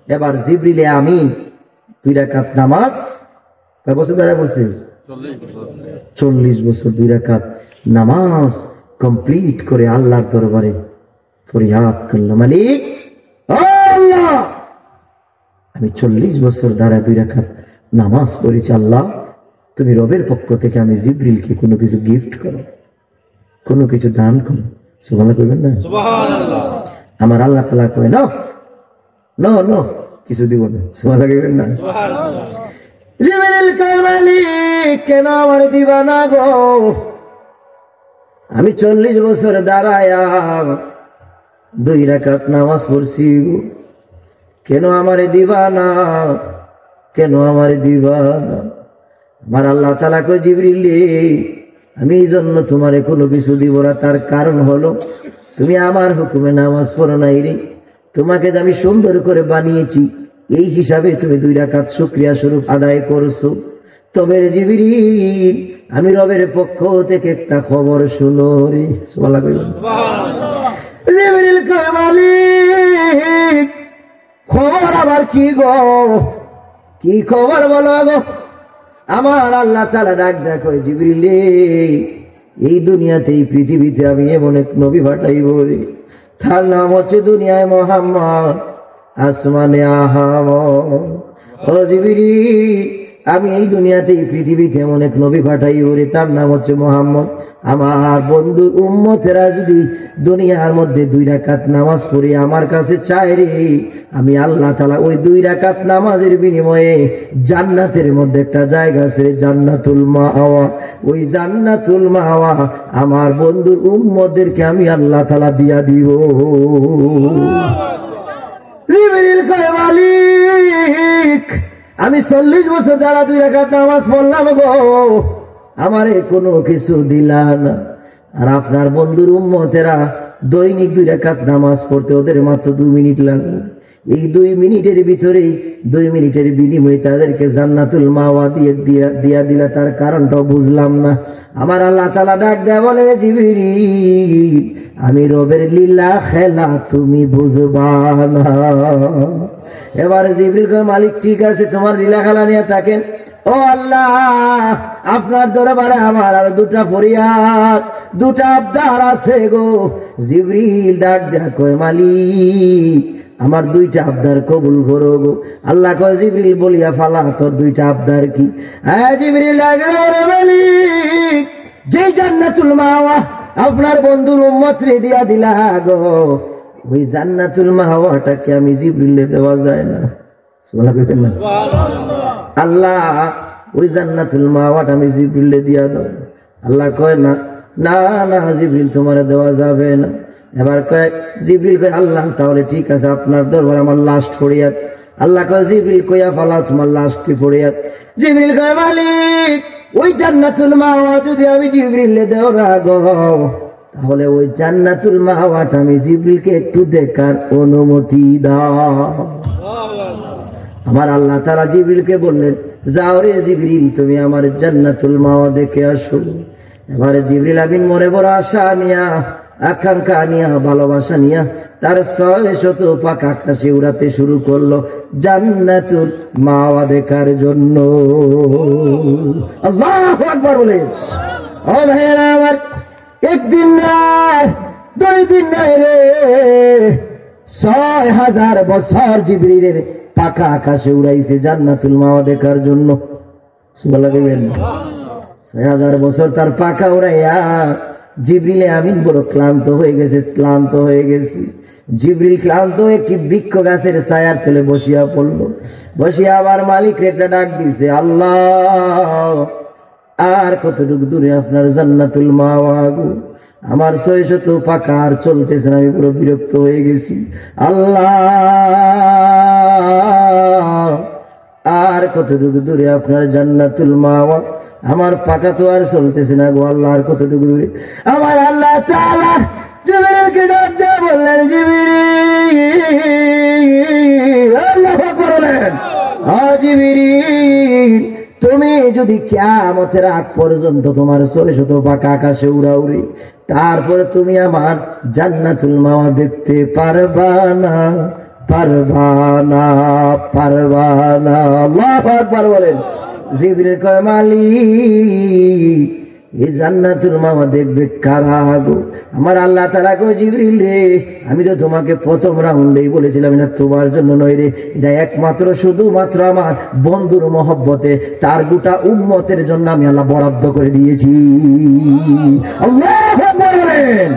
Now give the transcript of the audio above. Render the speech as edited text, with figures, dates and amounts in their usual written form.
এবার জিবরিল আমিন 2 রাকাত নামাজ কয় বছর ধরে পড়ছে? 40 বছর 2 রাকাত নামাজ কমপ্লিট করে আল্লাহর দরবারে ফরিয়াদ করল, মালিক আল্লাহ আমি 40 বছর ধরে 2 রাকাত নামাজ পড়েছি, আল্লাহ তুমি রবের পক্ষ থেকে আমি জিবরিলকে কোনো কিছু গিফট করো, কোনো কিছু দান করো। সুবহানাল্লাহ কইবেন না? সুবহানাল্লাহ। আমার আল্লাহ তাআলা কয় না নো নো কিছু দিব না। সুবহানাল্লাহ কইবেন না? সুবহানাল্লাহ। জিবরিল কয় মালিক কেন আমার দিবা না গো, আমি 40 বছর দাঁড়ায়া 2 রাকাত নামাজ পড়ছি, কেন আমারে দিবা না, কেন আমারে দিবা না? আমার আল্লাহ তাআলা কয় জিবরিল আমি এই জন্য তোমারে কোনো কিছু দিব না, তার কারণ হলো তুমি আমার হুকুমে নামাজ পড়ো নাই রে, তোমাকে আমি সুন্দর করে বানিয়েছি, এই হিসাবে তুমি 2 রাকাত শুকরিয়া স্বরূপ আদায় করছো। তবে রে জিবরিল আমি রবের পক্ষ থেকে একটা খবর শুনো রে। সুবহানাল্লাহ। জিবরিল কয় মালিক খবর আবার কি গো, কি খবর বলো গো? আমার আল্লাহ তাআলা ডাক দেখো জিবরিল এই দুনিয়াতে এই পৃথিবীতে আমি এমন এক নবী পাঠাইব রে, তার নাম হচ্ছে দুনিয়ায় মুহাম্মদ, আসমানে আহমদ। ও জিবরিল আমি এই দুনিয়াতে এই পৃথিবীতে এমন এক নবী পাঠাইব রে, তার নাম হচ্ছে মুহাম্মদ। আমার বন্ধুর উম্মতেরা যদি দুনিয়ার মধ্যে 2 রাকাত নামাজ পড়ে আমার কাছে চায় রে, আমি আল্লাহ তাআলা ওই 2 রাকাত নামাজের বিনিময়ে জান্নাতের মধ্যে একটা জায়গা আছে জান্নাতুল মাওয়া, ওই জান্নাতুল মাওয়া আমার বন্ধুর উম্মতদেরকে আমি আল্লাহ তাআলা দিয়া দিব। জিবরিল কয় মালিক আমি 40 বছর যারা 2 রাকাত নামাজ পড়লাম গো, আমারে কোনো কিছু দিলা না। আর আপনার বন্ধুর উম্মতেরা দৈনিক 2 রাকাত নামাজ পড়তে ওদের মাত্র 2 মিনিট লাগবে, এই 2 মিনিটের ভিতরেই 2 মিনিটের বিনিময়ে তাদেরকে জান্নাতুল মাওয়া দিয়া দিলা, তার কারণটা বুঝলাম না। আমার আল্লাহ তাআলা ডাক দেয়া বলে জিবরিল আমি রবের লীলা খেলা তুমি বুঝবা না। এবার জিবরিল কয় মালিক ঠিক আছে তোমার লীলা খেলা নিয়ে থাকেন। ও আল্লাহ আপনার দরবারে আমার আর 2টা ফরিয়াদ 2টা আবদার আছে গো। জিবরিল ডাক দেয়া কয় মালিক আমার 2টা আবদার কবুল করো গো। আল্লাহ কয় জিবরিল বলিয়া ফালা তোর 2টা আবদার কি? জিবরিল ডাক দেয়া মালিক যে জান্নাতুল মাওয়া আপনার বন্ধুর উম্মত রে দিয়া দিলা গো, ওই জান্নাতুল মাওয়াটাকে আমি জিবরিলে দেওয়া যায় না। সুবহানাল্লাহ। আল্লাহ ওই জান্নাতুল মাওয়াটা আমি জিবরিলে দিয়া দাও। আল্লাহ কয় না না না জিবরিল তোমারে দেওয়া যাবে না। এবার কয় জিবরিল কয় আল্লাহ তাহলে ঠিক আছে আপনার দরবারে আমার লাস্ট ফরিয়াদ। আল্লাহ কয় জিবরিল কইয়া ফালাও তোমার লাস্ট কি ফরিয়াদ? জিবরিল কয় মালিক ওই জান্নাতুল মাওয়া যদি আমি জিবরিলে দেও না গো, তাহলে ওই জান্নাতুল মাওয়াটা আমি জিবরিলকে একটু দেখার অনুমতি দাও। আমার আল্লাহ তাআলা জিবরিলকে বললেন যাও রে জিবরিল তুমি আমার জান্নাতুল মাওয়া দেখে আসো। এবারে জিবরিল আমিন মনে বড় আশা নিয়া আকাঙ্ক্ষা নিয়া ভালোবাসা নিয়া তার 600 পাক আকাশে উড়াতে শুরু করলো জান্নাতুল মাওয়া দেখার জন্য। আল্লাহু আকবার বলে। ও ভাইরা আমার একদিন না 2 দিন নাই রে 6000 বছর জিবরিলের পাকা আকাশে উড়াইছে জান্নাতুল মাওয়া দেখার জন্য। সুবহানাল্লাহ। 6000 বছর তার পাকা উড়াইয়া জিবরিল আমিন বড় ক্লান্ত হয়ে গেছে, শ্রান্ত হয়ে গেছে। জিবরিল ক্লান্ত একটি বৃক্ষ গাছের ছায়ার তলে বসিয়া পড়ল। বসিয়া আবার মালিক একটা ডাক দিছে আল্লাহ আর কতটুকু দূরে আপনার জান্নাতুল মাওয়া গো? আমার 600 পাকা আর চলতেছে না, আমি পুরো বিরক্ত হয়ে গেছি। আল্লাহ আর কতটুকু দূরে আপনার জান্নাতুল মাওয়া? আমার পাকা তো আর চলতেছে না গো আল্লাহ, আর কতটুকু দূরে? আমার আল্লাহ তাআলা জিবরিলকে ডাক দিয়ে বললেন জিবরিল, আল্লাহু আকবার বলেন, ও জিবরিল তুমি যদি কিয়ামতের আগ পর্যন্ত তোমার 600 পাকা আকাশে উড়াউড়ি, তারপরে তুমি আমার জান্নাতুল মাওয়া দেখতে পারবা না, পারবা না। পারবা না। আল্লাহু আকবার বলেন। জিবরিল কয় মালিক এই জান্নাতুল মাওয়া দেখবে কারা গো? আমার আল্লাহ তাআলা কয় জিবরিল রে, আমি তো তোমাকে প্রথম রাউন্ডেই বলেছিলাম এটা তোমার জন্য নয় রে, এটা একমাত্র শুধুমাত্র আমার বন্ধুর মহব্বতে তার গোটা উম্মতের জন্য আমি আল্লাহ বরাদ্দ করে দিয়েছি। আল্লাহু আকবার বলেন।